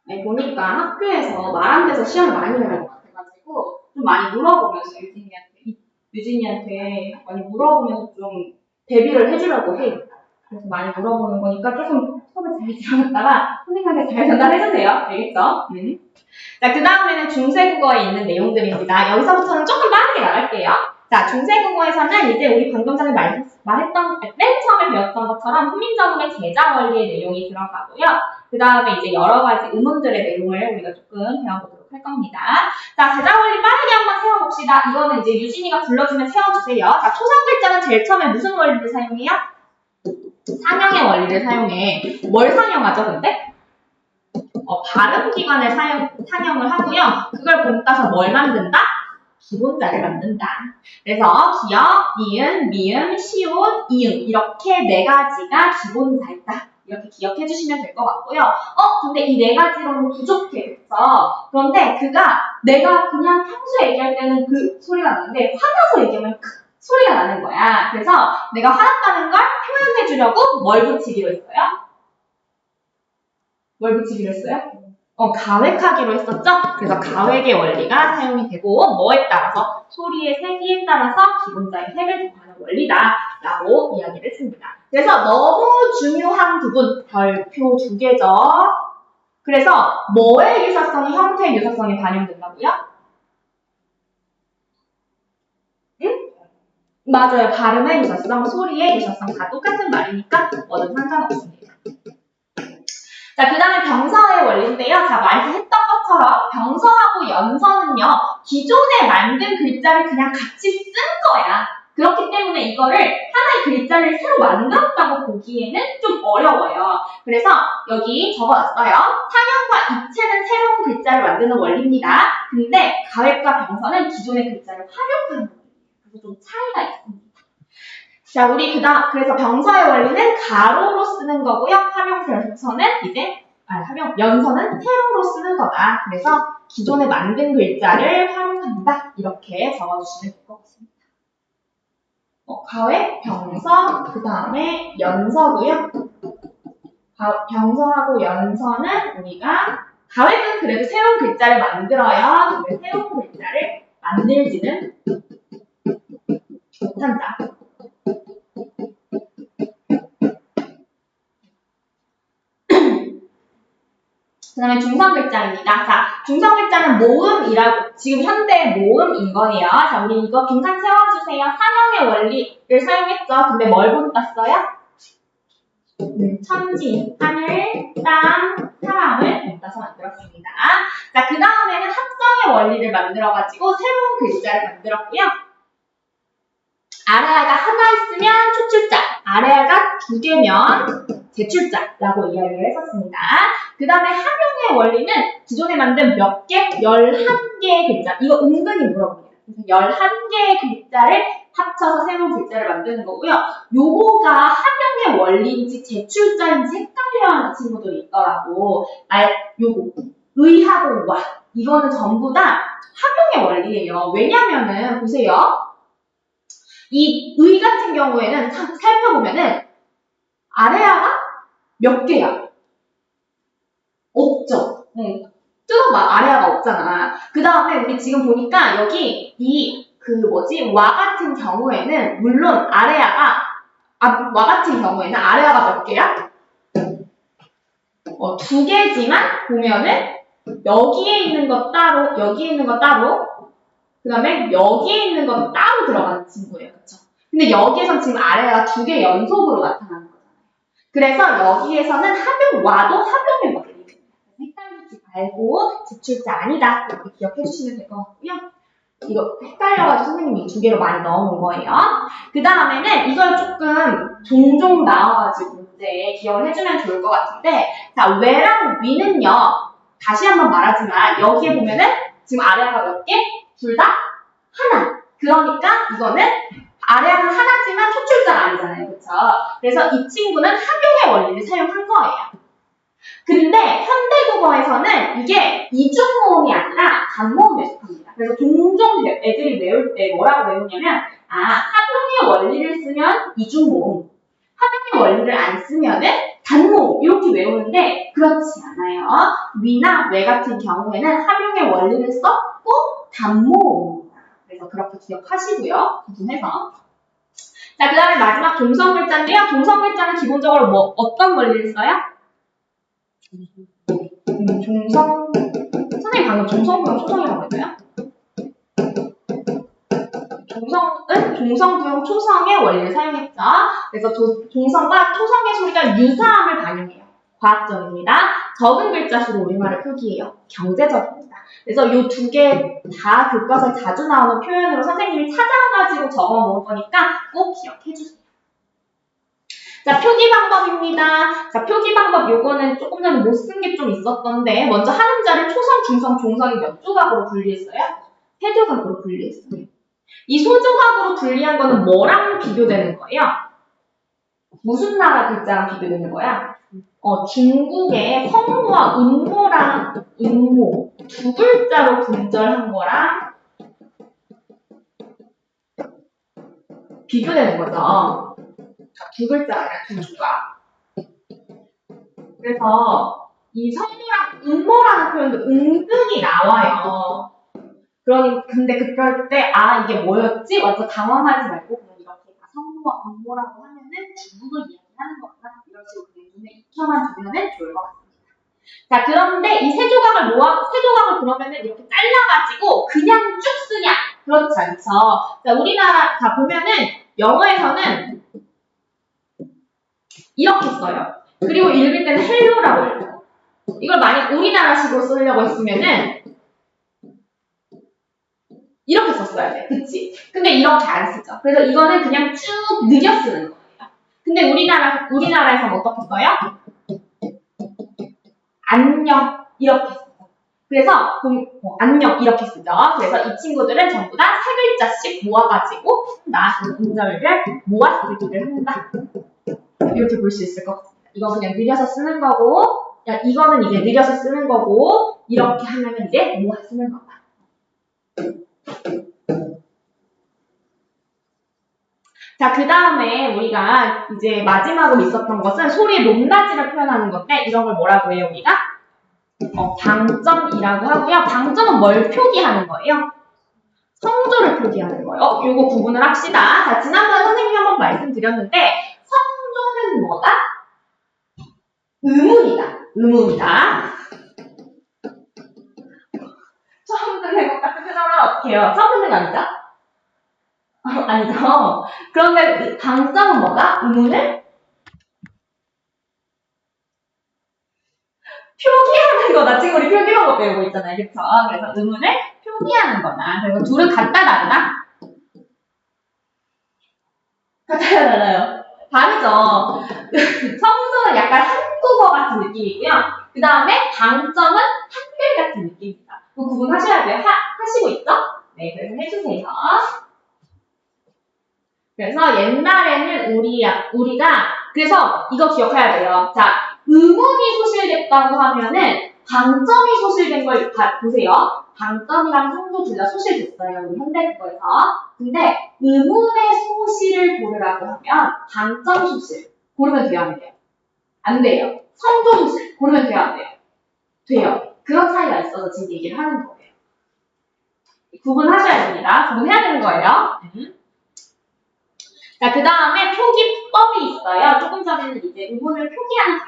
아니, 보니까 학교에서 말 안 돼서 시험을 많이 내는 것 같아가지고 좀 많이 물어보면서 유진이한테 많이 물어보면서 좀 대비를 해주려고 해. 그래서 많이 물어보는 거니까 조금 수업을 잘 들어갔다가 선생님한테 잘 전달해주세요. 알겠죠? 자, 그 다음에는 중세국어에 있는 내용들입니다. 여기서부터는 조금 빠르게 나갈게요. 자, 중세국어에서는 이제 우리 방금 전에 말했던, 맨 처음에 배웠던 것처럼 훈민정음의 제자 원리의 내용이 들어가고요. 그 다음에 이제 여러 가지 의문들의 내용을 우리가 조금 배워보도록 할 겁니다. 자, 제자 원리 빠르게 한번 세워봅시다. 이거는 이제 유진이가 불러주면 세워주세요. 자, 초성 글자는 제일 처음에 무슨 원리를 사용해요? 상형의 원리를 사용해. 뭘 상형하죠, 근데? 발음 기관을 상형을 하고요. 그걸 본따서 뭘 만든다? 기본자를 만든다. 그래서 기역, 니은, 미음, 시옷, 이응 이렇게 네 가지가 기본자이다. 이렇게 기억해 주시면 될 것 같고요. 근데 이 네 가지로는 부족해. 그쵸? 그런데 내가 그냥 평소에 얘기할 때는 그 소리가 나는데 화나서 얘기하면 그 소리가 나는 거야. 그래서 내가 화났다는 걸 표현해 주려고 뭘 붙이기로 했어요? 뭘 붙이기로 했어요? 가획하기로 했었죠? 그래서 가획의 원리가 사용이 되고 뭐에 따라서? 소리의 세기에 따라서 기본자의 색을 정하는 원리다라고 이야기를 했습니다. 그래서 너무 중요한 부분, 별표 2개죠. 그래서 뭐의 유사성이 형태의 유사성에 반영된다고요? 응? 맞아요. 발음의 유사성, 소리의 유사성 다 똑같은 말이니까 뭐든 상관없습니다. 자, 그 다음에 병서의 원리인데요. 자, 말했던 것처럼 병서하고 연서는요, 기존에 만든 글자를 그냥 같이 쓴 거야. 그렇기 때문에 이거를 하나의 글자를 새로 만들었다고 보기에는 좀 어려워요. 그래서 여기 적어놨어요. 상형과 이체는 새로운 글자를 만드는 원리입니다. 근데 가획과 병서는 기존의 글자를 활용하는 원리예요. 그래서 좀 차이가 있습니다. 자, 그래서 병서의 원리는 가로로 쓰는 거고요. 연서는 세로로 쓰는 거다. 그래서 기존에 만든 글자를 활용한다. 이렇게 적어주시면 될 것 같습니다. 가획, 병서, 그 다음에 연서고요. 병서하고 연서는 우리가 가획은 그래도 새로운 글자를 만들어요. 근데 새로운 글자를 만들지는 못한다. 그 다음에 중성글자입니다. 자, 중성글자는 모음이라고, 지금 현대 모음인 거예요. 자, 우리 이거 빈칸 채워주세요. 상형의 원리를 사용했죠. 근데 뭘 본땄어요? 천지, 하늘, 땅, 사람을 본따서 만들었습니다. 자, 그 다음에는 합성의 원리를 만들어가지고 새로운 글자를 만들었고요. 아래아가 하나 있으면 초출자, 아래아가 2개면 제출자라고 이야기를 했었습니다. 그 다음에 합용의 원리는 기존에 만든 몇 개? 11개의 글자. 이거 은근히 물어봅니다. 그래서 11개의 글자를 합쳐서 새로운 글자를 만드는 거고요. 요거가 합용의 원리인지 제출자인지 헷갈려하는 친구들이 있더라고. 요거. 의하고 와. 이거는 전부 다 합용의 원리예요. 왜냐면은, 보세요. 이 의 같은 경우에는 살펴보면은 아래아가 몇 개야? 없죠. 뜯어봐. 아래아가 없잖아. 그 다음에 우리 지금 보니까 여기 와 같은 경우에는 물론 와 같은 경우에는 아래아가 몇 개야? 2개지만 보면은 여기에 있는 거 따로, 여기에 있는 거 따로, 그 다음에 여기에 있는 건 따로 들어가는 친구예요. 그쵸? 근데 여기에선 지금 아래가 2개 연속으로 나타나는 거잖아요. 그래서 여기에서는 합용와도 합용의 원리입니다. 헷갈리지 말고 제출자 아니다. 이렇게 기억해 주시면 될 것 같고요. 이거 헷갈려가지고 선생님이 2개로 많이 넣어놓은 거예요. 그 다음에는 이걸 조금 종종 나와가지고 문제에 기억을 해주면 좋을 것 같은데, 자, 왜랑 위는요, 다시 한번 말하지만 여기에 보면은 지금 아래가 몇 개? 둘 다 하나. 그러니까 이거는 아래아는 하나지만 초출자가 아니잖아요. 그쵸? 그래서 이 친구는 합용의 원리를 사용한 거예요. 근데 현대국어에서는 이게 이중모음이 아니라 단모음에 속합니다. 그래서 종종 애들이 외울 때 뭐라고 외우냐면 합용의 원리를 쓰면 이중모음, 합용의 원리를 안 쓰면은 단모 이렇게 외우는데 그렇지 않아요. 위나 외 같은 경우에는 합용의 원리를 썼고 단모입니다. 그래서 그렇게 기억하시고요. 구분해서. 자, 그 다음에 마지막 동성글자인데요. 동성글자는 기본적으로 뭐 어떤 원리를 써요? 선생님 방금 종성부형 초성이라고 했나요? 종성부형 초성의 원리를 사용했죠. 그래서 종성과 토성의 소리가 유사함을 반영해요. 과학적입니다. 적은 글자 수로 우리말을 표기해요. 경제적입니다. 그래서 이 두 개 다 교과서에 자주 나오는 표현으로 선생님이 찾아가지고 적어 놓을 거니까 꼭 기억해 주세요. 자, 표기 방법입니다. 자, 표기 방법 요거는 조금 전에 못 쓴 게 좀 있었던데 먼저 한 음자를 초성, 중성, 종성이 몇 조각으로 분리했어요? 세 조각으로 분리했어요. 이 소조각으로 분리한 거는 뭐랑 비교되는 거예요? 무슨 나라 글자랑 비교되는 거야? 중국의 성모와 음모랑 음모 두 글자로 분절한 거랑 비교되는 거죠. 두 글자 아니라 두 조각. 그래서 이 성모랑 음모라는 표현도 은근히 나와요. 근데 그럴 때, 이게 뭐였지? 완전 당황하지 말고, 그냥 이렇게 성모와 음모라고 하면은 중국을 이야기하는 거구나. 이런 식으로 그냥 눈에 익혀만 두면은 좋을 것 같습니다. 자, 그런데 이 세 조각을 그러면은 이렇게 잘라가지고 그냥 쭉 쓰냐? 그렇지 않죠. 자, 우리나라, 보면은 영어에서는 이렇게 써요. 그리고 읽을 때는 헬로라고 읽어요. 이걸 만약 우리나라식으로 쓰려고 했으면은 이렇게 썼어야 돼. 그치? 근데 이렇게 안 쓰죠. 그래서 이거는 그냥 쭉 느려 쓰는 거예요. 근데 우리나라에서는 어떻게 써요? 안녕. 이렇게 써요. 그래서, 안녕. 이렇게 쓰죠. 그래서 이 친구들은 전부 다 세 글자씩 모아가지고 쓴다. 음절을 모아쓰기를 한다. 이렇게 볼 수 있을 것 같습니다. 이거 그냥 느려서 쓰는 거고, 이거는 이제 느려서 쓰는 거고, 이렇게 하면 이제 모아 쓰는 거다. 자, 그 다음에 우리가 이제 마지막으로 있었던 것은 소리의 높낮이를 표현하는 건데, 이런 걸 뭐라고 해요, 우리가? 방점이라고 하고요. 방점은 뭘 표기하는 거예요? 성조를 표기하는 거예요. 요거 구분을 합시다. 자, 지난번에 선생님이 한번 말씀드렸는데, 성조는 뭐다? 의문이다. 처음 듣는 것 같은 표정을 하면 어떡해요? 처음 듣는 거 아니죠? 아니죠. 그런데 방점은 뭐다? 의문을 표기하는 거다. 지금 우리 표기 방법 배우고 있잖아요. 그쵸? 그래서 의문을 표기하는 거다. 그래서 둘은 같다, 다르다? 같다, 달라요. 다르죠. 성조는 약간 한국어 같은 느낌이고요. 그 다음에 방점은 한글 같은 느낌입니다. 그 구분하셔야 돼요. 하시고 있죠? 네, 그래서 해주세요. 그래서 옛날에는 우리가 그래서 이거 기억해야 돼요. 자, 의문이 소실됐다고 하면은 방점이 소실된 걸 보세요. 방점이랑 성조 둘 다 소실됐어요. 우리 현대국어에서. 근데 의문의 소실을 고르라고 하면 방점 소실 고르면 돼요, 안 돼요? 안 돼요. 성조 소실 고르면 돼요, 안 돼요? 돼요. 그런 차이가 있어서 지금 얘기를 하는 거예요. 구분하셔야 됩니다. 구분해야 되는 거예요. 자, 그 다음에 표기법이 있어요. 조금 전에는 이제 의문을 표기하는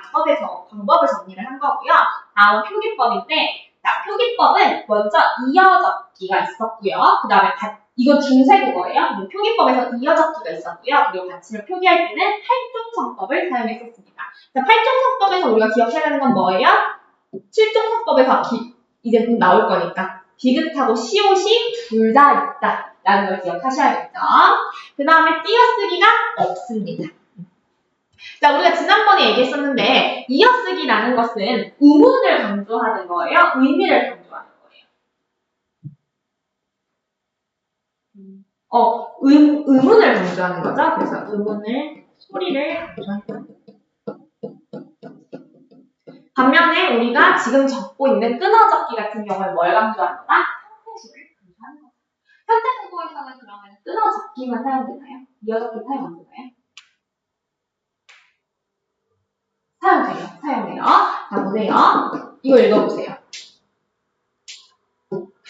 방법을 정리를 한 거고요. 다음 표기법인데, 자, 표기법은 먼저 이어적기가 있었고요. 그 다음에 이건 중세국어예요. 표기법에서 이어적기가 있었고요. 그리고 받침을 표기할 때는 팔종성법을 사용했었습니다. 자, 팔종성법에서 우리가 기억해야 되는 건 뭐예요? 칠종성법에서 이제 곧 나올 거니까 디귿하고 시옷이 둘 다 있다. 라는 걸 기억하셔야겠죠. 그 다음에 띄어쓰기가 없습니다. 자, 우리가 지난번에 얘기했었는데 이어쓰기라는 것은 의문을 강조하는 거예요? 의미를 강조하는 거예요? 의문을 강조하는 거죠. 그래서 소리를 강조한다. 반면에 우리가 지금 적고 있는 끊어적기 같은 경우에 뭘 강조하는 거다? 형태수를 강조하는 거죠. 현대국어에서는 그러면 끊어적기만 사용되나요? 이어적기 사용 안 되나요? 사용돼요. 자, 보세요. 이거 읽어보세요.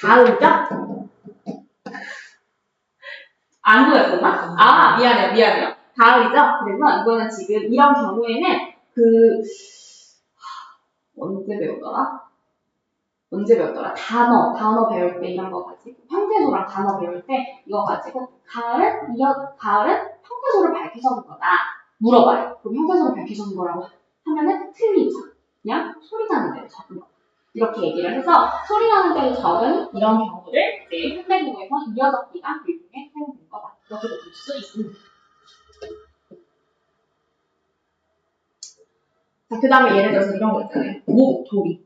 가을이죠? 안 보였었나? 아, 미안해요. 가을이죠? 그래서 이거는 지금 이런 경우에는 언제 배웠더라? 단어 배울 때 이런 거 가지고, 형태소랑 단어 배울 때 이거 가지고, 가을은 형태소를 밝혀서 온 거다. 물어봐요. 그럼 형태소를 밝혀서 온 거라고 하면은 틀리죠. 그냥 소리 나는 대로 적은 거. 이렇게 얘기를 해서 소리 나는 대로 적은 이런 경우를 이제 현대국어에서 이어적기가 일종의 사용된 거다. 이렇게도 볼 수 있습니다. 자, 그 다음에 예를 들어서 이런 거 있잖아요. 목, 도리.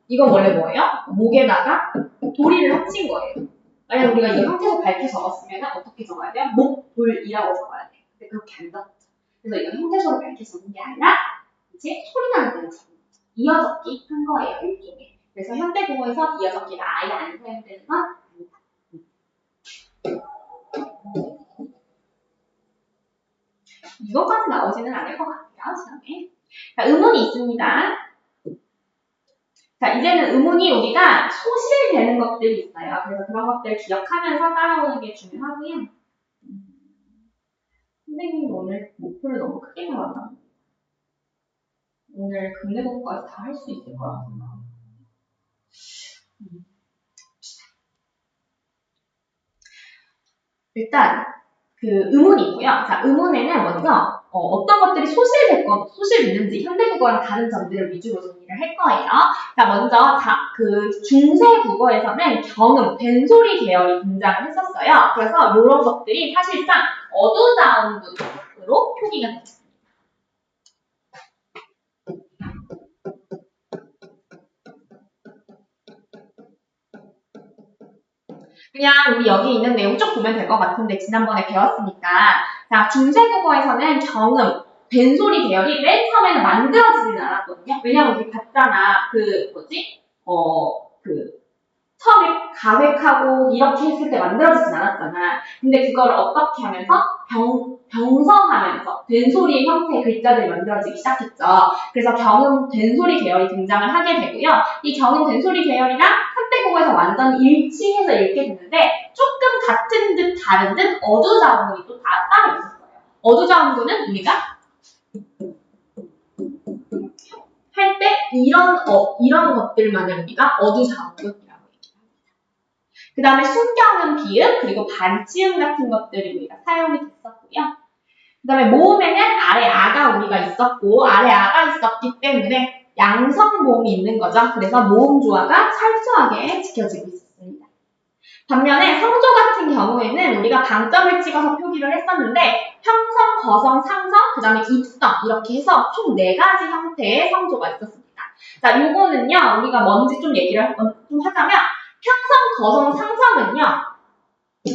이건 원래 뭐예요? 목에다가 도리를 합친 거예요. 만약 우리가 이 형태소 밝게 적었으면 어떻게 적어야 돼요? 목, 돌이라고 적어야 돼요. 근데 그렇게 안 적었죠. 그래서 이건 형태소를 밝게 적은 게 아니라 이제 소리 나는 대로 적은 거죠. 이어적기 한 거예요, 일종의. 그래서 현대국어에서 이어적기가 아예 안 사용되는 건 아니다. 이것까지 나오지는 않을 것 같아요, 시험에. 자, 의문이 있습니다. 자, 이제는 의문이 우리가 소실되는 것들이 있어요. 그래서 그런 것들 기억하면서 따라오는 게 중요하고요. 선생님이 오늘 목표를 너무 크게 잡았나? 오늘 근대국어까지 다 할 수 있을 거라고 생각합니다. 일단 그 의문이 있고요. 자, 의문에는 먼저 어떤 것들이 소실됐는지 현대국어랑 다른 점들을 위주로 정리를 할 거예요. 자, 먼저 그 중세국어에서는 경음, 된소리 계열이 등장을 했었어요. 그래서 이런 것들이 사실상 어두자음으로 표기가 됐습니다. 그냥 우리 여기 있는 내용 쭉 보면 될 것 같은데 지난번에 배웠으니까 자, 중세국어에서는 경음, 된소리 계열이 맨 처음에는 만들어지진 않았거든요. 왜냐면 우리 봤잖아. 처음에 가획하고 이렇게 했을 때 만들어지진 않았잖아. 근데 그걸 어떻게 하면서 병성하면서 된소리의 형태의 글자들이 만들어지기 시작했죠. 그래서 경음, 된소리 계열이 등장을 하게 되고요. 이 경음, 된소리 계열이랑 현대국어에서 완전 일치해서 읽게 됐는데 조금 같은 듯 다른 듯 어두자음문이 또 따로 있었어요. 어두자음문은 우리가 할 때 이런 것들만을 우리가 어두자음문이라고 그 다음에 순경음, 비읍, 그리고 반치음 같은 것들이 우리가 사용이 됐었고요. 그 다음에 모음에는 아래 아가 우리가 있었고, 아래 아가 있었기 때문에 양성 모음이 있는 거죠. 그래서 모음 조화가 철저하게 지켜지고 있었습니다. 반면에 성조 같은 경우에는 우리가 방점을 찍어서 표기를 했었는데, 형성, 거성, 상성, 그 다음에 입성 이렇게 해서 총 4가지 형태의 성조가 있었습니다. 자, 요거는요, 우리가 뭔지 좀 얘기를 좀 하자면, 형성, 거성, 상성은요,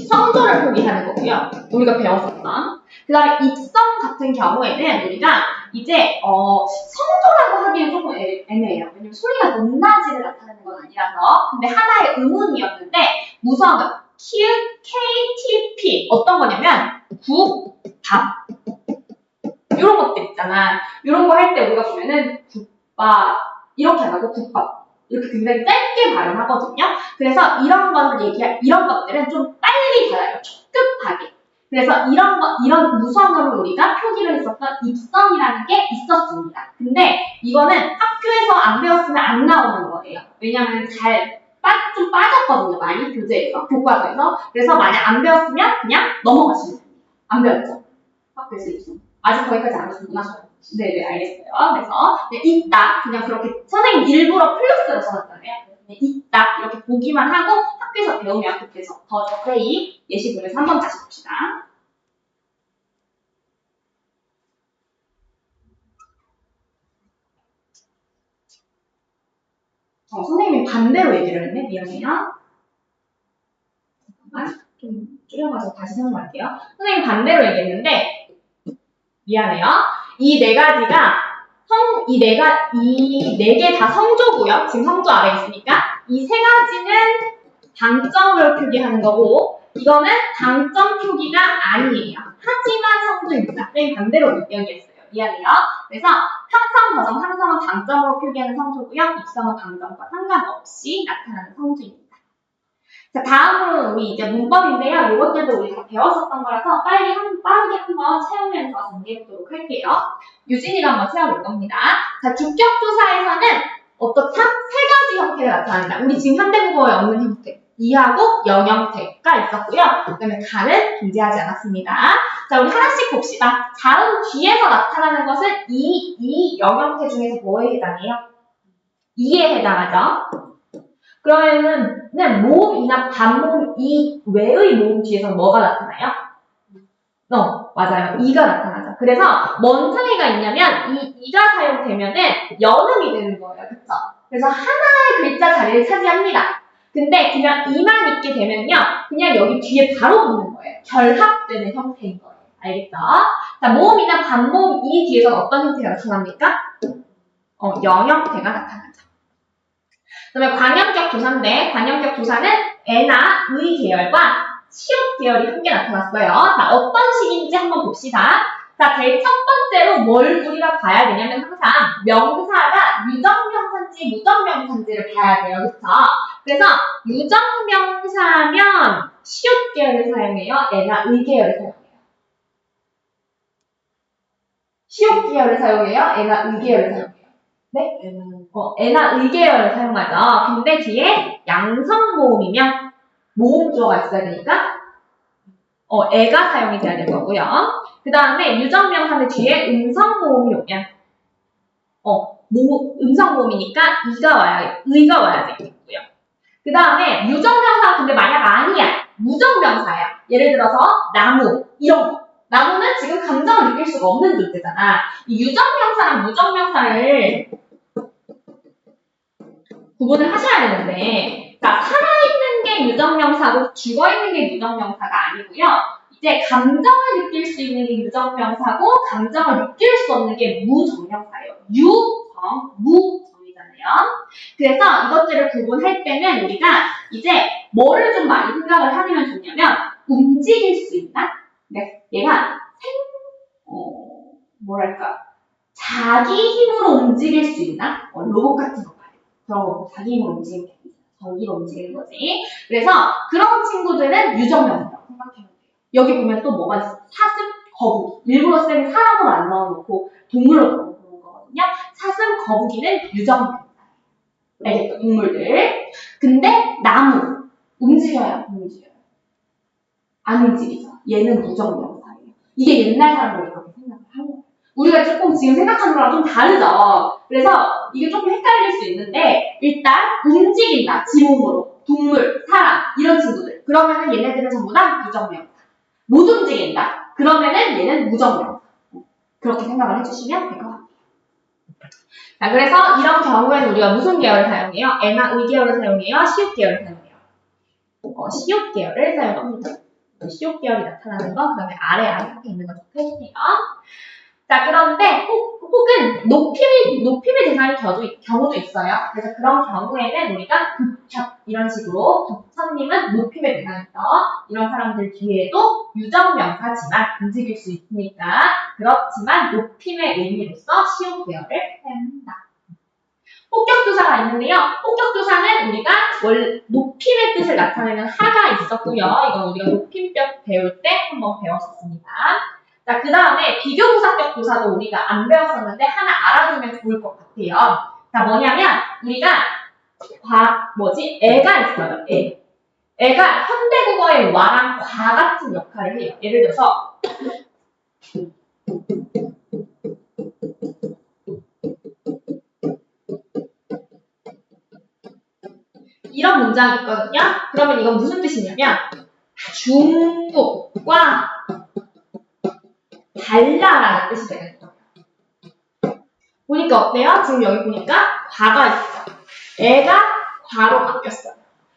성조를 표기하는 거고요. 우리가 배웠었던. 그 다음에 입성 같은 경우에는 우리가 이제, 성조라고 하기엔 조금 애매해요. 왜냐면 소리가 높낮이를 나타내는 건 아니라서. 근데 하나의 의문이었는데, 무성은 키읔, K, T, P. 어떤 거냐면, 국, 밥. 이런 것들 있잖아. 이런 거 할 때 우리가 보면은, 국밥. 이렇게 안 하고 국밥. 이렇게 굉장히 짧게 발음하거든요. 그래서 이런 것들은 좀 빨리 가요. 초급하게. 그래서 이런 무성어를 우리가 표기를 했었던 입성이라는 게 있었습니다. 근데 이거는 학교에서 안 배웠으면 안 나오는 거예요. 왜냐면 좀 빠졌거든요. 많이 교과서에서. 그래서 만약 안 배웠으면 그냥 넘어가시면 됩니다. 안 배웠죠? 학교에서 입성. 아직 거기까지 안 오셨구나. 네네, 알겠어요. 그래서 있다. 그냥 그렇게 선생님 일부러 플러스로 써놨잖아요. 있다. 이렇게 보기만 하고 학교에서 배우면 그때 더 자세히 예시 보면서 한번 다시 봅시다. 선생님이 반대로 얘기를 했네. 미안해요. 잠깐만. 좀 줄여가지고 다시 설명할게요. 선생님이 반대로 얘기했는데 미안해요. 이 네 개 다 성조고요. 지금 성조 아래 있으니까 이 세 가지는 당점으로 표기하는 거고 이거는 당점 표기가 아니에요. 하지만 성조입니다. 선생님 반대로 이야기했어요. 미안해요. 그래서 평성, 거정, 상성은 방점으로 표기하는 성조고요. 입성은 방점과 상관없이 나타나는 성조입니다. 자, 다음으로 우리 이제 문법인데요. 이것들도 우리 다 배웠었던 거라서 빠르게 한번 채우면서 정리해보도록 할게요. 유진이가 한번 채워볼 겁니다. 자, 주격조사에서는 어떻다? 세 가지 형태가 나타난다. 우리 지금 현대국어에 없는 형태. 이하고 영형태가 있었고요. 그 다음에 가는 존재하지 않았습니다. 자, 우리 하나씩 봅시다. 자음 뒤에서 나타나는 것은 이 영형태 중에서 뭐에 해당해요? 이에 해당하죠. 그러면은 모음이나 반모음 이 외의 모음 뒤에서 뭐가 나타나요? 맞아요. 이가 나타나죠. 그래서 뭔 차이가 있냐면 이가 사용되면은 연음이 되는 거예요. 그쵸? 그래서 하나의 글자 자리를 차지합니다. 근데 그냥 이만 있게 되면요. 그냥 여기 뒤에 바로 붙는 거예요. 결합되는 형태인 거예요. 알겠죠? 자, 모음이나 반모음 이 뒤에서 어떤 형태가 나타납니까? 영형태가 나타나죠. 그 다음에 관형격 조사인데, 관형격 조사는 애나 의 계열과 시옷 계열이 함께 나타났어요. 자, 어떤 식인지 한번 봅시다. 자, 제일 첫 번째로 뭘 우리가 봐야 되냐면 항상 명사가 유정명사인지 무정명사인지를 봐야 돼요. 그쵸? 그래서 유정명사면 시옷 계열을 사용해요. 애나 의 계열을 사용해요. 시옷 계열을 사용해요. 애나 의 계열을 사용해요. 네? 애나 의 계열을 사용하죠. 근데 뒤에 양성 모음이면 모음조가 있어야 되니까 애가 사용이 돼야 될 거고요. 그 다음에 유정명사는 뒤에 음성 모음이 오면 음성 모음이니까 의가 와야 되겠고요. 그 다음에 유정명사가 근데 만약 아니야. 무정명사야. 예를 들어서 나무 이런 거. 나무는 지금 감정을 느낄 수가 없는 존재잖아. 이 유정명사랑 무정명사를 구분을 하셔야 되는데, 자, 살아있는 게 유정명사고 죽어있는 게 유정명사가 아니고요. 이제 감정을 느낄 수 있는 게 유정명사고 감정을 느낄 수 없는 게 무정명사예요. 무정이잖아요. 그래서 이것들을 구분할 때는 우리가 이제 뭐를 좀 많이 생각을 하면 좋냐면 움직일 수 있나? 네, 얘가 자기 힘으로 움직일 수 있나? 로봇 같은 거 봐요. 그런 거 자기 힘으로 움직이는 게 아니라 저기로 움직이는 거지. 그래서 그런 친구들은 유정명사라고 생각하면 돼요. 여기 보면 또 뭐가 있어? 사슴, 거북이. 일부러 쌤이 사람으로 안 넣어놓고 동물로 넣어놓은 거거든요. 사슴, 거북이는 유정명사예요. 알겠죠? 동물들. 근데 나무. 움직여요? 안 움직이죠. 얘는 무정명사예요. 이게 옛날 사람들이 그렇게 생각을 하는 거예요. 우리가 조금 지금 생각하는 거랑 좀 다르죠. 그래서 이게 조금 헷갈릴 수 있는데 일단 움직인다. 지몸으로. 동물, 사람 이런 친구들. 그러면은 얘네들은 전부 다 유정명사. 못 움직인다. 그러면은 얘는 무정명사. 그렇게 생각을 해주시면 될 것 같아요. 자, 그래서 이런 경우에는 우리가 무슨 계열을 사용해요? 애나 의 계열을 사용해요? 시옷 계열을 사용해요? 시옷 계열을 사용합니다. 시옷 계열이 나타나는 거, 그 다음에 아래 앞에 있는 거 적혀주세요. 자, 그런데 혹은 높임의 대상이 경우도 있어요. 그래서 그런 경우에는 우리가 부첩 이런 식으로 부처님은 높임의 대상이죠. 이런 사람들 뒤에도 유정명사지만 움직일 수 있으니까 그렇지만 높임의 의미로서 시옷 계열을 사용합니다. 폭격조사가 있는데요. 폭격조사는 우리가 높임의 뜻을 나타내는 하가 있었고요. 이건 우리가 높임격 배울 때 한번 배웠었습니다. 자, 그 다음에 비교부사격 조사도 우리가 안 배웠었는데 하나 알아두면 좋을 것 같아요. 자, 뭐냐면 우리가 애가 있어요. 애가 현대국어의 와랑 과 같은 역할을 해요. 예를 들어서 이런 문장이 있거든요. 그러면 이건 무슨 뜻이냐면 중국과 달라라는 뜻이 되는 거예요. 보니까 어때요? 지금 여기 보니까 과가 있어. 애가 과로 바뀌었어요.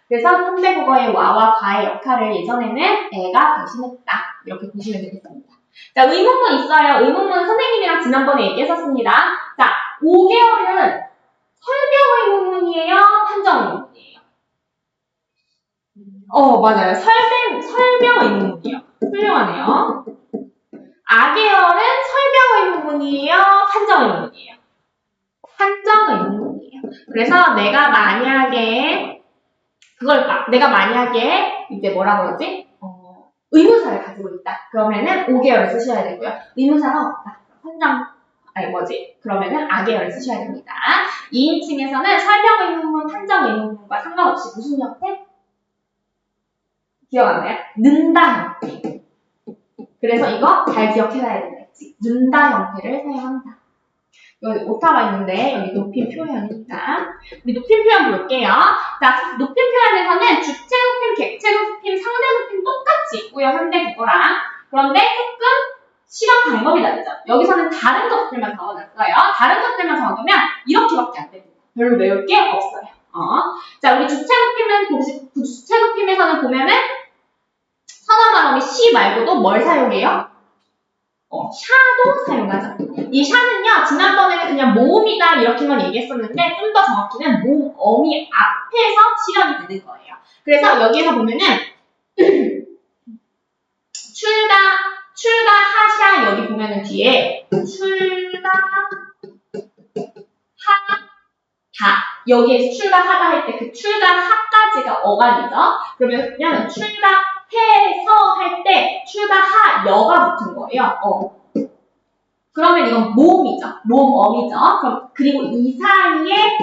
그래서 현대국어의 와와 과의 역할을 예전에는 애가 대신했다. 이렇게 보시면 되겠습니다. 자, 의문문 있어요. 의문문 선생님이랑 지난번에 얘기했었습니다. 자, 5개월은 설명 의문문이에요? 판정 의문문이에요? 맞아요. 설명 의문문이에요. 훌륭하네요. 아계열은 설명 의문문이에요? 판정 의문문이에요? 판정 의문문이에요. 그래서 내가 만약에 이제 뭐라 그러지? 의문사를 가지고 있다. 그러면은 5계열을 쓰셔야 되고요. 의문사가 없다. 그러면은 아계열을 쓰셔야 됩니다. 2인칭에서는 설명 의문문, 판정 의문문과 상관없이 무슨 형태? 기억 안 나요? 는다 형태. 그래서 이거 잘 기억해놔야 된다. 는다 형태를 사용한다. 여기 오타가 있는데 여기 높임 표현입니다. 우리 높임 표현 볼게요. 자, 높임 표현에서는 주체 높임, 객체 높임, 상대 높임 똑같이 있고요. 현대 국어랑. 그런데 조금 실험 방법이 다르죠. 여기서는 다른 것들만 적어놨어요. 다른 것들만 적으면 이렇게밖에 안 됩니다. 별로 외울 게 없어요. 자, 우리 주체 높임에서는 보면은 선어 발음이 시 말고도 뭘 사용해요? 샤도 사용하죠. 이 샤는요, 지난번에는 그냥 모음이다 이렇게만 얘기했었는데 좀 더 정확히는 모음, 어미 앞에서 실현이 되는 거예요. 그래서 여기에서 보면은 출가 하샤 여기 보면은 뒤에 출가 하 여기에 출가하다 할 때 그 출가하까지가 어간이죠. 그러면 출가해서 할 때 출가하 여가 붙은 거예요. 그러면 이건 모음이죠. 모음어미죠. 그리고 이 사이에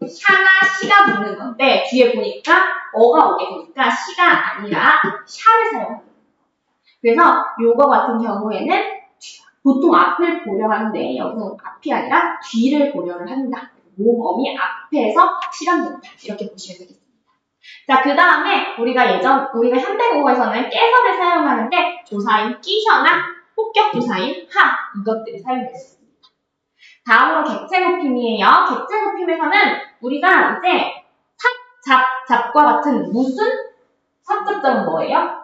샤나 시가 붙는 건데 뒤에 보니까 어가 오게 되니까 시가 아니라 샤를 사용합니다. 그래서 요거 같은 경우에는 보통 앞을 고려하는데 여기는 앞이 아니라 뒤를 고려를 한다. 모음어미 앞에서 실현된다. 이렇게 보시면 되겠습니다. 자, 그 다음에 우리가 현대국어에서는 깨설을 사용하는데 조사인 끼셔나 폭격 조사인 하 이것들이 사용됐습니다. 다음으로 객체 높임이에요. 객체 높임에서는 우리가 이제 잡과 같은 무슨 삽자점은 뭐예요?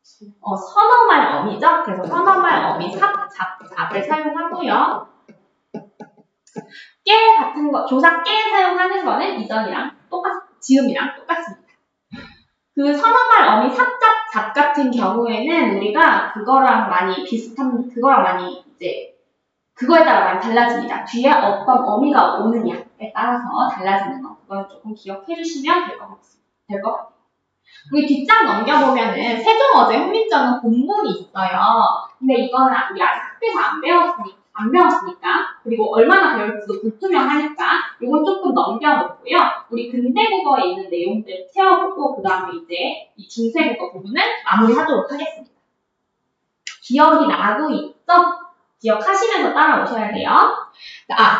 선어말 어미죠. 그래서 선어말 어미 잡을 사용하고요. 깨 같은 거 조사 깨 사용하는 거는 이전이랑 지음이랑 똑같습니다. 그 선어말 어미 잡 같은 경우에는 우리가 그거랑 많이 그거에 따라 많이 달라집니다. 뒤에 어떤 어미가 오느냐에 따라서 달라지는 거. 그걸 조금 기억해 주시면 될 것 같아요. 우리 뒷장 넘겨보면은 세종어제 훈민정음 본문이 있어요. 근데 이거는 우리 아직 학교에서 안 배웠으니까 그리고 얼마나 배울지도 불투명하니까 이건 조금 넘겨놓고요. 우리 근대국어에 있는 내용들 채워보고 그 다음에 이제 이 중세국어 부분은 마무리하도록 하겠습니다. 기억이 나고 있죠? 기억하시면서 따라오셔야 돼요.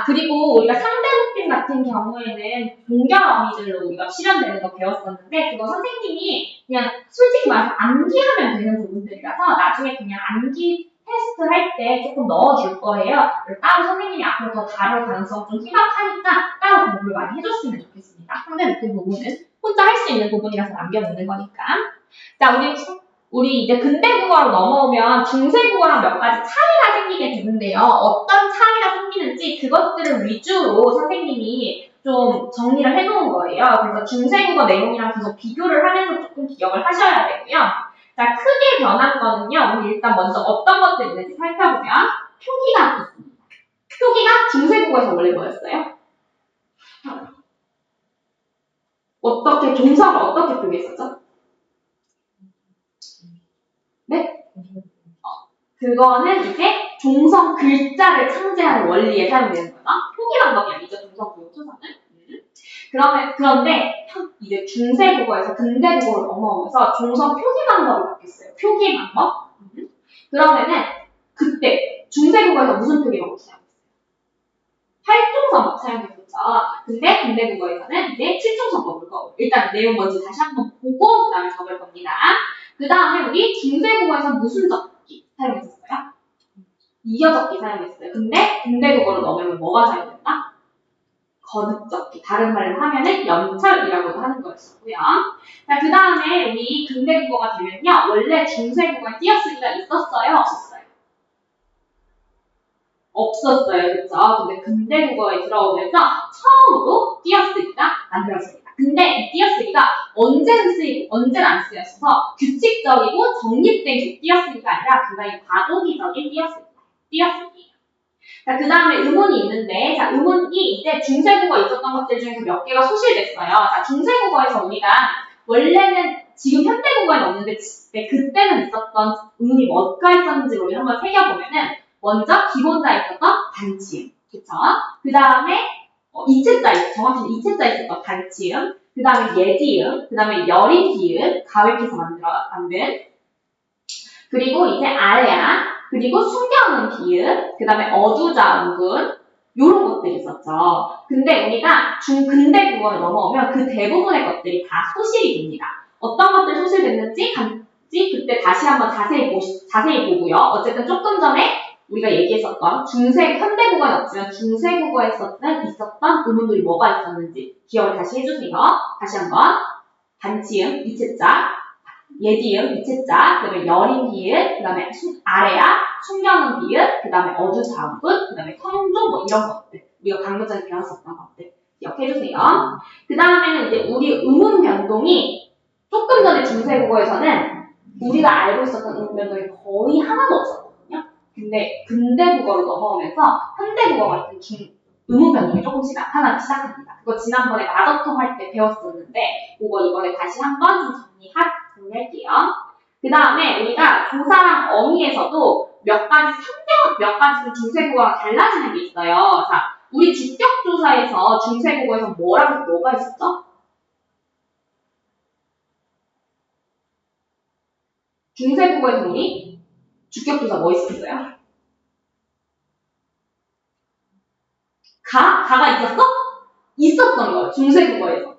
그리고 우리가 상대 높임 같은 경우에는 동결 어미들로 우리가 실현되는 거 배웠었는데 그거 선생님이 그냥 솔직히 말해서 암기하면 되는 부분들이라서 나중에 그냥 암기 테스트 할 때 조금 넣어줄 거예요. 따로 선생님이 앞으로 더 다룰 가능성 좀 희박하니까 따로 공부를 많이 해줬으면 좋겠습니다. 상대 높임 부분은 혼자 할 수 있는 부분이라서 남겨놓는 거니까. 자, 우리 이제 근대국어로 넘어오면 중세국어랑 몇 가지 차이가 생기게 되는데요. 어떤 차이가 생기는지 그것들을 위주로 선생님이 좀 정리를 해놓은 거예요. 그래서 중세국어 내용이랑 계속 비교를 하면서 조금 기억을 하셔야 되고요. 자, 크게 변한 거는요. 우리 일단 먼저 어떤 것들이 있는지 살펴보면 표기가 있습니다. 표기가 중세국어에서 원래 뭐였어요? 종성을 어떻게 표기했었죠? 네? 그거는 이제 종성 글자를 창제하는 원리에 사용되는 거죠. 표기 방법이 아니죠, 종성 구조초서는. 그런데 이제 중세국어에서 근대국어로 넘어오면서 종성 표기 방법이 바뀌었어요. 표기 방법. 그러면은 그때 중세국어에서 무슨 표기 방법 사용했어요? 활종성법 사용했었죠. 근데 근대국어에서는 이제 칠종성법을 거고 일단 내용 먼저 다시 한번 보고 그 다음에 적을 겁니다. 그 다음에 우리 중세국어에서 무슨 적기 사용했었어요? 이어적기 사용했어요. 근데 근대국어로 넘으면 뭐가 사용된다? 거듭적기. 다른 말로 하면은 연철이라고도 하는 거였었고요. 자, 그 다음에 우리 근대국어가 되면요. 원래 중세국어에 띄어쓰기가 있었어요? 없었어요? 없었어요. 그쵸? 근데 근대국어에 들어오면서 처음으로 띄어쓰기가 만들어집니다. 근데 이 띄어쓰기가 언제는 쓰이고 언제는 안 쓰였어서 규칙적이고 정립된 띄어쓰기가 아니라 굉장히 과도기적인 띄어쓰기예요. 자, 그 다음에 의문이 있는데, 자, 의문이 이제 중세국어에 있었던 것들 중에서 몇 개가 소실됐어요. 자, 중세국어에서 우리가 원래는 지금 현대국어에는 없는데 그때는 있었던 의문이 뭐가 있었는지 우리 한번 새겨보면은 먼저 기본자에 있었던 반치음, 그쵸? 그 다음에 이체자, 정확히는 이체자 있었던 반치음, 그 다음에 예디음, 그 다음에 여린 디음, 가외피서 만든, 그리고 이제 아래야, 그리고 순경은 비읍, 그 다음에 어두자음군, 요런 것들이 있었죠. 근데 우리가 근대 국어를 넘어오면 그 대부분의 것들이 다 소실이 됩니다. 어떤 것들이 소실됐는지 그때 다시 한번 자세히 보고요. 어쨌든 조금 전에 우리가 얘기했었던 현대 국어에 없지만 중세 국어에 있었던 의문들이 뭐가 있었는지 기억을 다시 해주세요. 다시 한번 반치음, 이체자, 예디음, 이체자, 그 다음에 여린 비읍, 그 다음에 아래야, 순경은 비읍, 그 다음에 어두자음군, 그 다음에 성조 뭐 이런 것들. 우리가 방금 전에 배웠었던 것들. 기억해주세요. 그 다음에는 이제 우리 의문 변동이 조금 전에 중세국어에서는 우리가 알고 있었던 의문 변동이 거의 하나도 없었거든요. 근데 근대 국어로 넘어오면서 현대 국어 같은 의문 변동이 조금씩 나타나기 시작합니다. 그거 지난번에 마더통 할 때 배웠었는데 그거 이번에 다시 한번 좀 정리할게요. 그 다음에 우리가 조사랑 어미에서도 몇 가지 좀 중세국어가 달라지는 게 있어요. 자, 우리 주격조사에서 중세국어에서 뭐가 있었죠? 중세국어에서 우리 주격조사 뭐 있었어요? 가가 있었어? 있었던 거예요. 중세국어에서.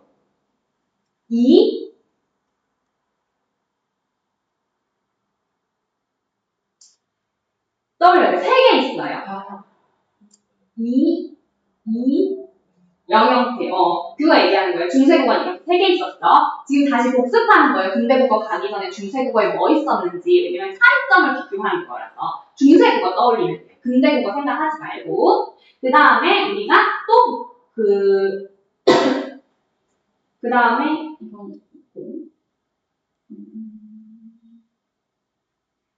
떠올려야 돼. 3개 있어요. 영형태. 그거 얘기하는 거예요. 중세국어는 이렇게 3개 있었죠. 지금 다시 복습하는 거예요. 근대국어 가기 전에 중세국어에 뭐 있었는지. 왜냐면 차이점을 비교하는 거라서. 중세국어 떠올리면 돼요. 근대국어 생각하지 말고. 그 다음에 우리가 또 그 다음에 이건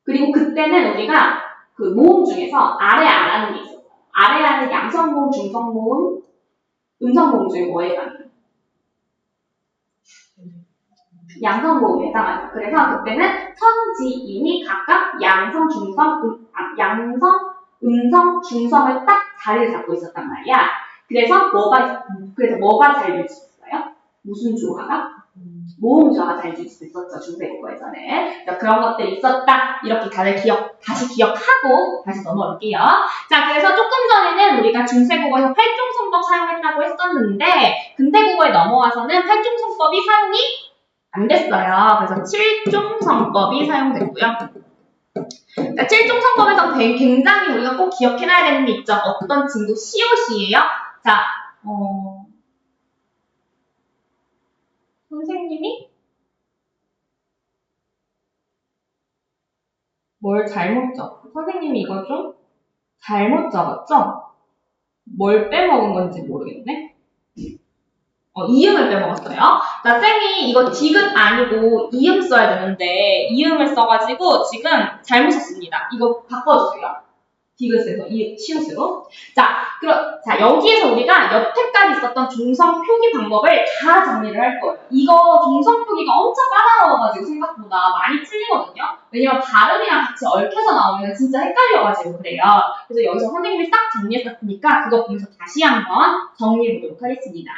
그리고 그때는 우리가 그 모음 중에서 아래아라는 게 있었어요. 아래아는 양성모음, 중성모음, 음성모음 중에 뭐에 해당해요? 양성모음에 해당하죠. 그래서 그때는 천지인이 각각 양성, 음성, 중성을 딱 자리를 잡고 있었단 말이야. 그래서 뭐가 잘 유지됐어요? 무슨 조화가? 모음 조화가 잘 유지됐었죠. 중세국어에서는. 그런 것들이 있었다. 이렇게 다시 기억하고 다시 넘어올게요. 자, 그래서 조금 전에는 우리가 중세국어에서 팔종성법 사용했다고 했었는데 근대국어에 넘어와서는 팔종성법이 사용이 안 됐어요. 그래서 칠종성법이 사용됐고요. 그러니까 칠종성법에서 굉장히 우리가 꼭 기억해놔야 되는 게 있죠. 어떤 친구? 시옷이에요. 자, 선생님이 뭘 잘못 적었어? 선생님이 이거 좀 잘못 적었죠? 뭘 빼먹은 건지 모르겠네. 이음을 빼먹었어요. 자, 쌤이 이거 디귿 아니고 이음 써야 되는데 이음을 써가지고 지금 잘못 썼습니다. 이거 바꿔주세요. 디귿에서 치읓으로. 자, 여기에서 우리가 여태까지 있었던 중성 표기 방법을 다 정리를 할 거예요. 이거 중성 표기가 엄청 까다로워가지고 생각보다 많이 틀리거든요. 왜냐면 발음이랑 같이 얽혀서 나오면 진짜 헷갈려가지고 그래요. 그래서 여기서 선생님이 싹 정리했었으니까 그거 보면서 다시 한번 정리해보도록 하겠습니다.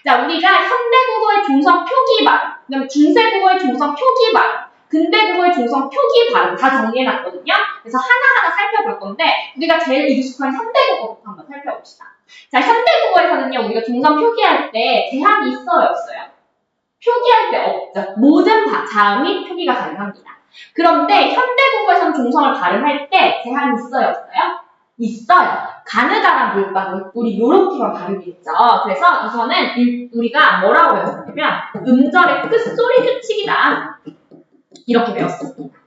자, 우리가 현대국어의 중성 표기 발음, 그 다음에 중세국어의 중성 표기 발음, 근대국어의 중성 표기 발음 다 정리해놨거든요. 그래서 하나하나 살펴볼 건데 우리가 제일 익숙한 현대국어부터 한번 살펴봅시다. 자, 현대국어에서는요. 우리가 중성 표기할 때 제한이 있어요? 없어요? 표기할 때 없죠. 모든 자음이 표기가 가능합니다. 그런데 현대국어에서는 중성을 발음할 때 제한이 있어요? 없어요? 있어요. 가느다란 물방울, 우리 요렇게만 발음이겠죠. 그래서 우선은 우리가 뭐라고 배웠냐면 음절의 끝소리 규칙이다. 이렇게 배웠습니다.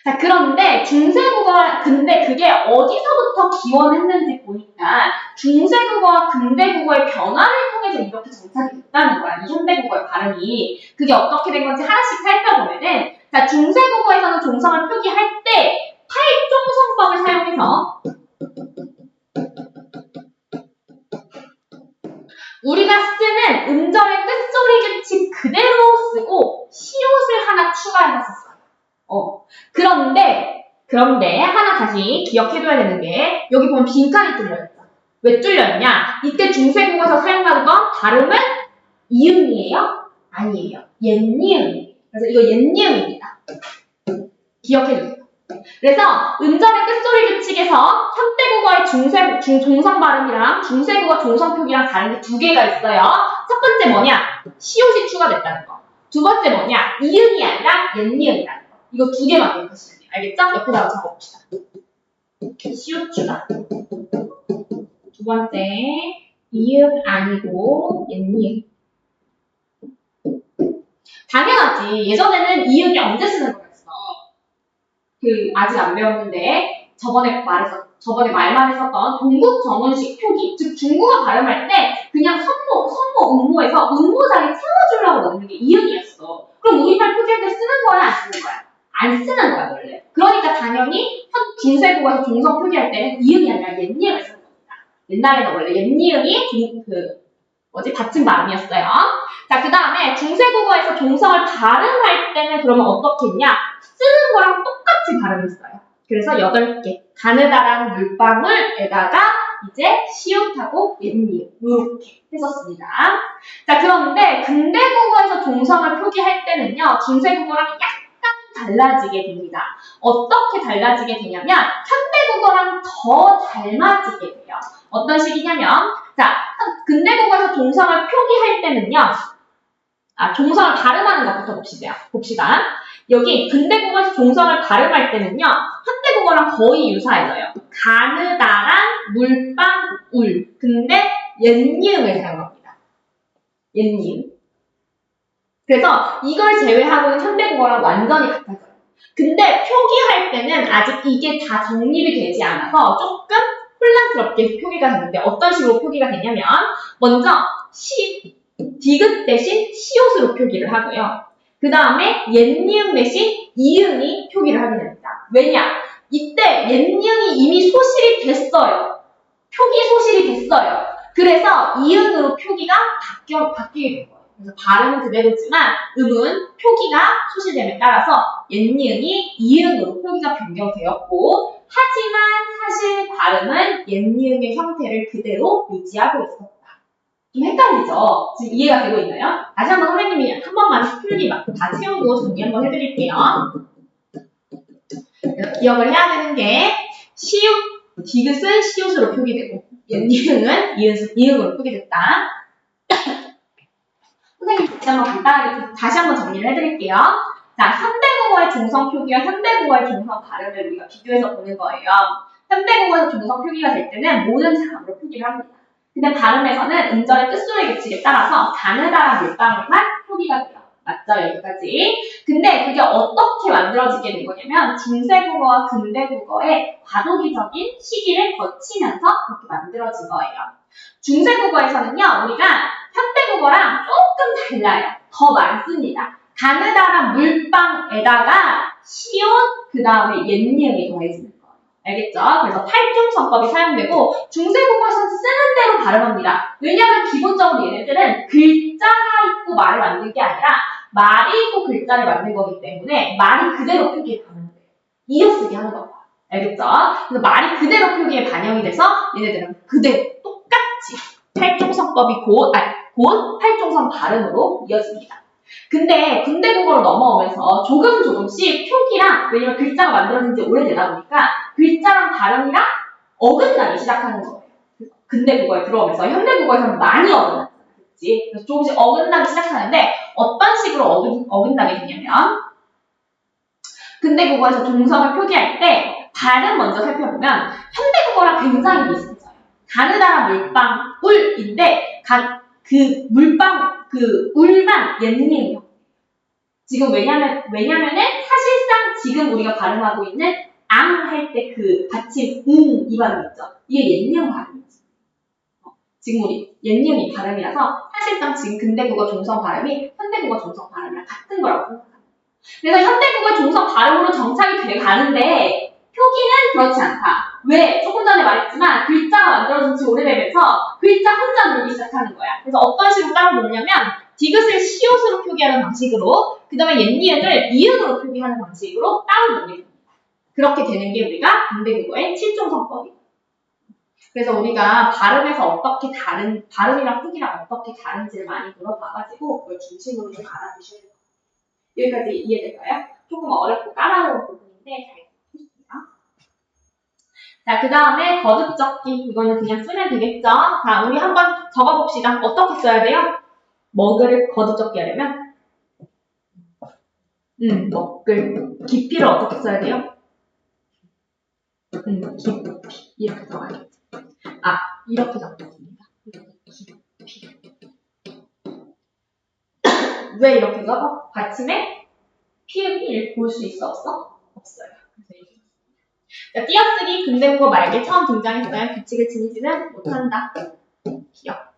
자, 그런데 중세국어, 근데 그게 어디서부터 기원했는지 보니까 중세국어와 근대국어의 변화를 통해서 이렇게 정착이 됐다는 거야. 이 현대국어의 발음이. 그게 어떻게 된 건지 하나씩 살펴보면은, 자, 중세국어에서는 종성을 표기할 때 팔종성법을 사용해서 우리가 쓰는 음절의 끝소리 규칙 그대로 쓰고 시옷을 하나 추가해서 썼어요. 그런데 하나 다시 기억해둬야 되는 게 여기 보면 빈칸이 뚫려있죠. 왜 뚫려있냐? 이때 중세국어에서 사용하던 발음은 이음이에요? 아니에요. 옛니음이에요. 그래서 이거 옛니음입니다. 기억해주세요. 그래서 음절의 끝소리 규칙에서 현대국어의 종성 발음이랑 중세국어 종성 표기랑 다른 게 두 개가 있어요. 첫 번째 뭐냐? 시옷이 추가됐다는 거. 두 번째 뭐냐? 이음이 아니라 옛니음이라는 거. 이거 두 개만 기억하시면 돼요. 알겠죠? 옆에다가 적어봅시다. 시옷 추가. 두 번째, 이음 아니고 옛니음. 당연하지. 예전에는 이음이 언제 쓰는 거였어? 아직 안 배웠는데, 저번에 말만 했었던 동국 정원식 표기, 즉 중국어 발음할 때 그냥 선모, 음모에서 음모 자리 채워주려고 넣는 게 이음이었어. 그럼 우리말 표기할 때 쓰는 거야, 안 쓰는 거야? 안 쓰는 거야, 원래. 그러니까 당연히 중세국어에서 종성 표기할 때는 이음이 아니라 옛니음을 쓰는 겁니다. 옛날에는 원래 옛니음이 받침 발음이었어요. 자, 그 다음에 중세국어에서 종성을 발음할 때는 그러면 어떻게 했냐? 쓰는 거랑 똑같이 발음했어요. 그래서 8개. 가느다란 물방울에다가 이제 시옷하고 옛니음 이렇게 했었습니다. 자, 그런데 근대국어에서 종성을 표기할 때는요, 중세국어랑 약간 달라지게 됩니다. 어떻게 달라지게 되냐면 현대국어랑 더 닮아지게 돼요. 어떤 식이냐면, 자, 근대국어에서 종성을 표기할 때는요, 종성을 발음하는 것부터 봅시다. 여기 근대국어에서 종성을 발음할 때는요, 현대국어랑 거의 유사해져요. 가느다란 물방울. 근데 옛니음을 사용합니다. 옛니음. 그래서 이걸 제외하고는 현대국어랑 완전히 같아져요. 근데 표기할 때는 아직 이게 다 정립이 되지 않아서 조금 혼란스럽게 표기가 되는데 어떤 식으로 표기가 되냐면 먼저 디귿 대신 시옷으로 표기를 하고요. 그 다음에 옛니음 대신 이음이 표기를 하게 됩니다. 왜냐? 이때 옛니음이 이미 소실이 됐어요. 표기 소실이 됐어요. 그래서 이음으로 표기가 바뀌게 된 거예요. 그래서 발음은 그대로지만 음은 표기가 소실됨에 따라서 옛니음이 이음으로 표기가 변경되었고 하지만 사실 발음은 옛니음의 형태를 그대로 유지하고 있었다. 좀 헷갈리죠? 지금 이해가 되고 있나요? 다시 한번 선생님이 한 번만 표기 다 채우고 정리 한번 해드릴게요. 기억을 해야 되는 게 디귿은 시옷으로 표기되고 옛니음은 이음으로 표기됐다. 선생님 다시 한번 정리를 해드릴게요. 자, 현대국어의 종성 표기와 현대국어의 종성 발음을 우리가 비교해서 보는 거예요. 현대국어에서 종성 표기가 될 때는 모든 자음으로 표기를 합니다. 근데 발음에서는 음절의 끝소리 규칙에 따라서 가느다란 물방울만 표기가 돼요. 맞죠? 여기까지. 근데 그게 어떻게 만들어지게 된 거냐면 중세국어와 근대국어의 과도기적인 시기를 거치면서 그렇게 만들어진 거예요. 중세국어에서는요, 우리가 현대국어랑 조금 달라요. 더 많습니다. 가느다란 물방에다가 시옷, 그 다음에 옛니음이 더해지는 거예요. 알겠죠? 그래서 팔종성법이 사용되고 중세국어에서는 쓰는 대로 발음합니다. 왜냐하면 기본적으로 얘네들은 글자가 있고 말을 만든 게 아니라 말이 있고 글자를 만든 거기 때문에 말이 그대로 표기에 반영돼요. 이어쓰기 하는 거예요. 알겠죠? 그래서 말이 그대로 표기에 반영이 돼서 얘네들은 그대로 똑같이 팔종성법이 곧 팔종성 발음으로 이어집니다. 근데 군대국어로 넘어오면서 조금씩 표기랑, 왜냐면 글자가 만들어진 지 오래되다 보니까 글자랑 발음이랑 어긋나기 시작하는 거예요. 근대국어에 들어오면서 현대국어에서는 많이 어긋났잖아. 그치? 그래서 조금씩 어긋나기 시작하는데 어떤 식으로 어긋나게 되냐면 근대국어에서 종성을 표기할 때 발음 먼저 살펴보면 현대국어랑 굉장히 비슷해져요. 가느다란 물방울인데 울만 옛니음이요. 지금 왜냐면은 사실상 지금 우리가 발음하고 있는 앙 할 때 그 받침 이 발음 있죠. 이게 옛니음 발음이지. 지금 우리 옛니은이 발음이라서 사실상 지금 근대국어 종성 발음이 현대국어 종성 발음이랑 같은 거라고 생각합니다. 그래서 현대국어 종성 발음으로 정착이 돼 가는데 표기는 그렇지 않다. 왜? 조금 전에 말했지만 글자가 만들어진 지 오래되면서 글자 혼자 놀기 시작하는 거야. 그래서 어떤 식으로 따로 놀냐면 디귿을 시옷으로 표기하는 방식으로 그 다음에 옛니은을 이응으로 표기하는 방식으로 따로 놀게 됩니다. 그렇게 되는 게 우리가 근대국어의 7종성법이에요. 그래서 우리가 발음에서 어떻게 발음이랑 표기랑 어떻게 다른지를 많이 물어봐가지고 그걸 중심으로 좀 알아두셔야 돼요. 여기까지 이해될까요? 조금 어렵고 까다로운 부분인데 잘 듣겠습니다. 자, 그 다음에 거듭 적기. 이거는 그냥 쓰면 되겠죠? 자, 우리 한번 적어봅시다. 어떻게 써야 돼요? 먹을 거듭 적기 하려면? 먹을. 깊이를 어떻게 써야 돼요? 깊이. 이렇게 써야겠지. 이렇게 적겠습니다. 깊이. 왜 이렇게 적어? 받침에 피읍이 볼 수 있어? 없어? 없어요. 그래서 이렇게 자, 띄어쓰기 근대국어 말기에 처음 등장했어요. 규칙을 지니지는 못한다. 기억.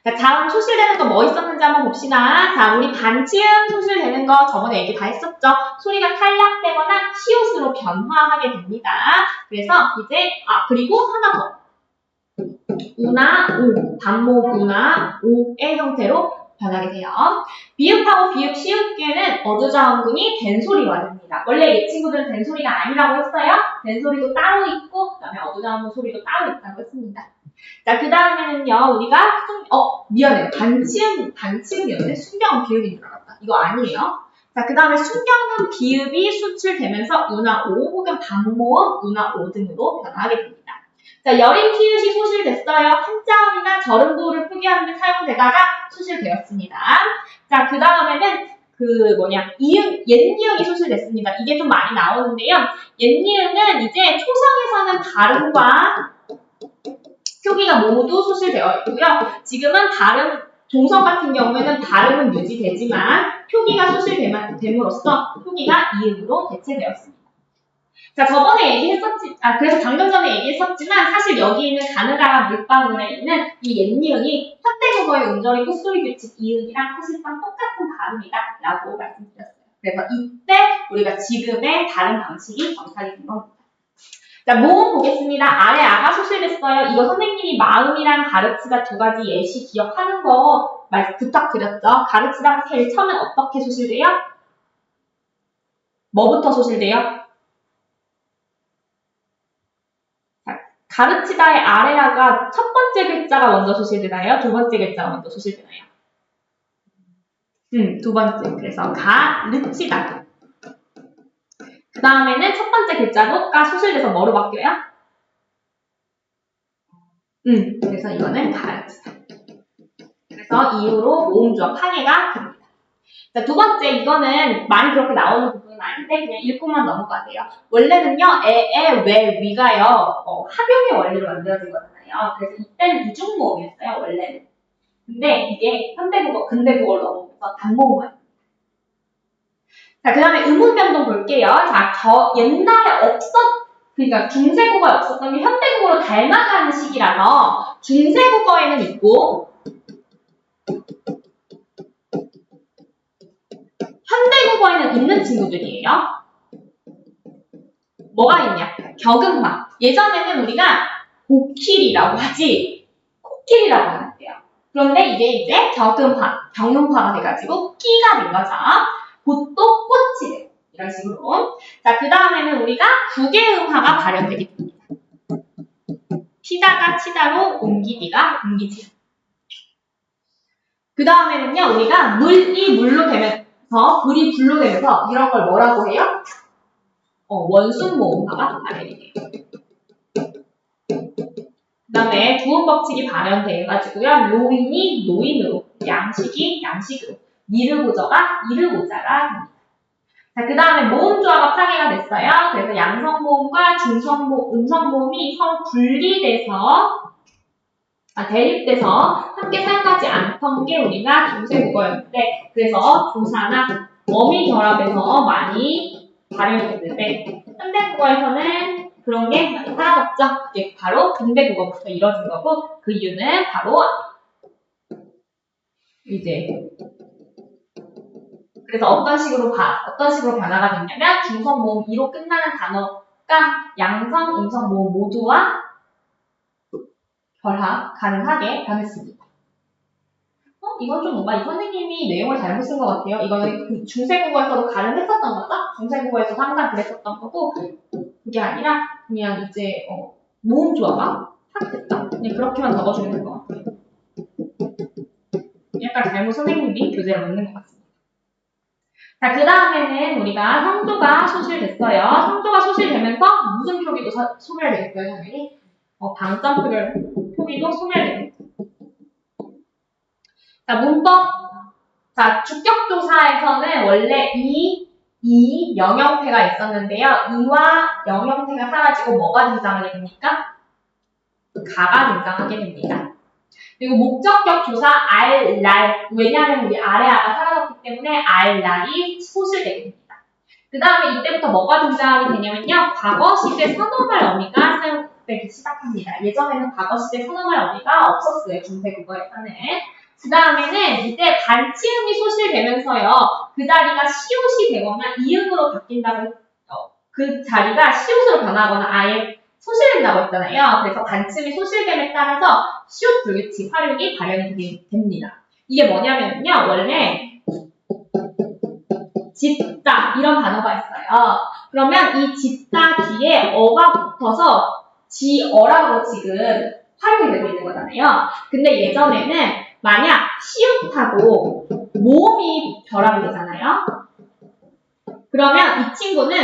자, 다음 소실되는 거 뭐 있었는지 한번 봅시다. 자, 우리 반치음 소실되는 거 저번에 얘기 다 했었죠. 소리가 탈락되거나 시옷으로 변화하게 됩니다. 그래서 이제 그리고 하나 더. 우나 오, 단모 우나 오의 형태로 변하게 돼요. 비읍하고 비읍 시읍계는 어두자음군이 된소리가 됩니다. 원래 이 친구들은 된소리가 아니라고 했어요. 된소리도 따로 있고 그다음에 어두자음 소리도 따로 있다고 했습니다. 자, 그 다음에는요, 우리가 미안해. 반치음이었는데 순경은 비읍인 줄 알았다. 이거 아니에요. 자, 그 다음에 순경은 비읍이 수출되면서 우나 오 혹은 반모음 우나 오 등으로 변화하게 됩니다. 자, 여린 피읍이 소실됐어요. 한자음이나 절음부를 표기하는 데 사용되다가 소실되었습니다. 자, 그 다음에는 옛니은이 소실됐습니다. 이게 좀 많이 나오는데요. 옛니은은 이제 초성에서는 발음과 표기가 모두 소실되어 있고요. 지금은 종성 같은 경우에는 발음은 유지되지만 표기가 소실됨으로써 표기가 이음으로 대체되었습니다. 자, 그래서 방금 전에 얘기했었지만 사실 여기 있는 가느다라 물방울에 있는 이 옛니은이 현대국어의 음절이 끝소리 규칙 이응이랑 사실상 똑같은 발음이다 라고 말씀드렸어요. 그래서 이때 우리가 지금의 다른 방식이 정착이 된 겁니다. 자, 모음 보겠습니다. 아래 아가 소실됐어요. 이거 선생님이 마음이랑 가르치다 두 가지 예시 기억하는 거 부탁드렸죠. 가르치다 제일 처음엔 어떻게 소실돼요? 뭐부터 소실돼요? 자, 가르치다의 아래아가 첫 번째 글자가 먼저 소실되나요? 두 번째 글자가 먼저 소실되나요? 두 번째. 그래서 가르치다. 그 다음에는 첫 번째 글자도 가 소실돼서 뭐로 바뀌어요? 그래서 이거는 가르치다. 그래서 이후로 모음조합 파괴가 됩니다. 자, 두 번째, 이거는 많이 그렇게 나오는 부분은 아닌데 그냥 읽고만 넘어가세요. 원래는요, 왜, 위가요, 합용의 원리로 만들어진 거잖아요. 그래서 이때는 이중모음이었어요, 원래는. 근데 이게 근대국어로 넘어오면서 단모음이 자, 그 다음에 음운변동 볼게요. 자, 옛날에 그러니까 중세국어에 없었던 게 현대국어로 닮아가는 시기라서 중세국어에는 있고 현대국어에는 있는 친구들이에요. 뭐가 있냐? 격음화. 예전에는 우리가 고킬이라고 하지 코킬이라고 하는데요. 그런데 이게 이제 경음화가 돼가지고 끼가 된 거죠. 곶도 꽃이 돼요. 이런 식으로. 자, 그 다음에는 우리가 구개음화가 발현되게 됩니다. 치다가 치다로 옮기기가 옮기지. 그 다음에는요, 우리가 물이 물로 되면서, 불이 불로 되면서 이런 걸 뭐라고 해요? 원순모음화가 발현이 돼요. 그 다음에 두음법칙이 발현돼가지고요, 요인이 노인으로, 양식이 양식으로, 미르고저가 이르고자가 됩니다. 자, 그 다음에 모음조화가 파괴가 됐어요. 그래서 양성모음과 음성모음이 서로 분리돼서, 대립돼서 함께 사용하지 않던 게 우리가 중세국어였는데, 그래서 조사나 어미 결합에서 많이 발현이 됐는데, 현대국어에서는 그런 게 많이 사라졌죠. 이게 바로 중대국어부터 이뤄진 거고 그 이유는 바로 이제 그래서 어떤 식으로 변화가 됐냐면 중성 모음 2로 끝나는 단어가 양성, 음성 모음 모두와 결합 가능하게 변했습니다. 이건 좀 뭔가 이 선생님이 내용을 잘못 쓴 것 같아요. 이거는 그 중세국어에서도 가능했었던 거죠. 중세국어에서도 항상 그랬었던 거고 그게 아니라 그냥 이제 모음 조화가 확됐다. 그냥 그렇게만 적어주면 될 것 같아요. 약간 잘못 선생님이 교재를 넣는 것 같습니다. 자, 그 다음에는 우리가 성조가 소실됐어요. 성조가 소실되면서 무슨 표기도 소멸되겠어요, 당연히? 방점 표기도 소멸되겠죠. 자, 문법. 자, 주격조사에서는 원래 이 영형태가 있었는데요. 이와 영형태가 사라지고 뭐가 등장하게 됩니까? 가가 등장하게 됩니다. 그리고 목적격 조사 알, 날. 왜냐하면 우리 아래아가 사라졌기 때문에 알, 날이 소실되게 됩니다. 그 다음에 이때부터 뭐가 등장하게 되냐면요. 과거 시제 선어말 어미가 사용되기 시작합니다. 예전에는 과거 시제 선어말 어미가 없었어요. 중세국어에서는. 그 다음에는 이때 반치음이 소실되면서요. 그 자리가 시옷이 되거나 이음으로 바뀐다고 그 자리가 시옷으로 변하거나 아예 소실된다고 했잖아요. 그래서 반침이 소실됨에 따라서 시옷 불규칙 활용이 발현이 됩니다. 이게 뭐냐면요. 원래 짓다 이런 단어가 있어요. 그러면 이 짓다 뒤에 어가 붙어서 지어라고 지금 활용이 되고 있는 거잖아요. 근데 예전에는 만약 시옷하고 모음이 결합이 되잖아요. 그러면 이 친구는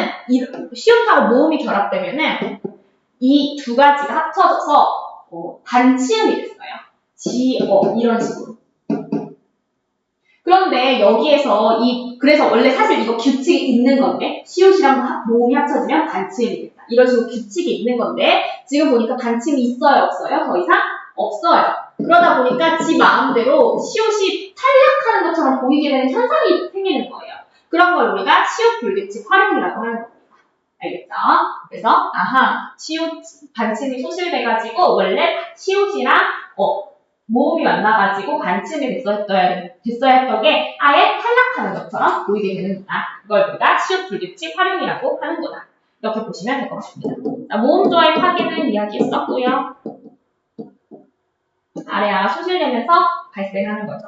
시옷하고 모음이 결합되면은 이 두 가지가 합쳐져서 반치음이 됐어요. 지어 이런 식으로. 그런데 여기에서 그래서 원래 사실 이거 규칙이 있는 건데 시옷이랑 모음이 합쳐지면 반치음이 됐다. 이런 식으로 규칙이 있는 건데 지금 보니까 반치음이 있어요, 없어요? 더 이상 없어요. 그러다 보니까 지 마음대로 시옷이 탈락하는 것처럼 보이게 되는 현상이 생기는 거예요. 그런 걸 우리가 시옷 불규칙 활용이라고 하는 겁니다. 알겠죠? 그래서 시옷 반침이 소실돼가지고 원래 시옷이랑 모음이 만나가지고 반침이 됐어야 했던 게 아예 탈락하는 것처럼 보이게 되는구나. 이걸 우리가 시옷 불규칙 활용이라고 하는구나. 이렇게 보시면 될 것 같습니다. 자, 모음 조화의 파괴는 이야기했었고요. 아래아 소실되면서 발생하는 거죠.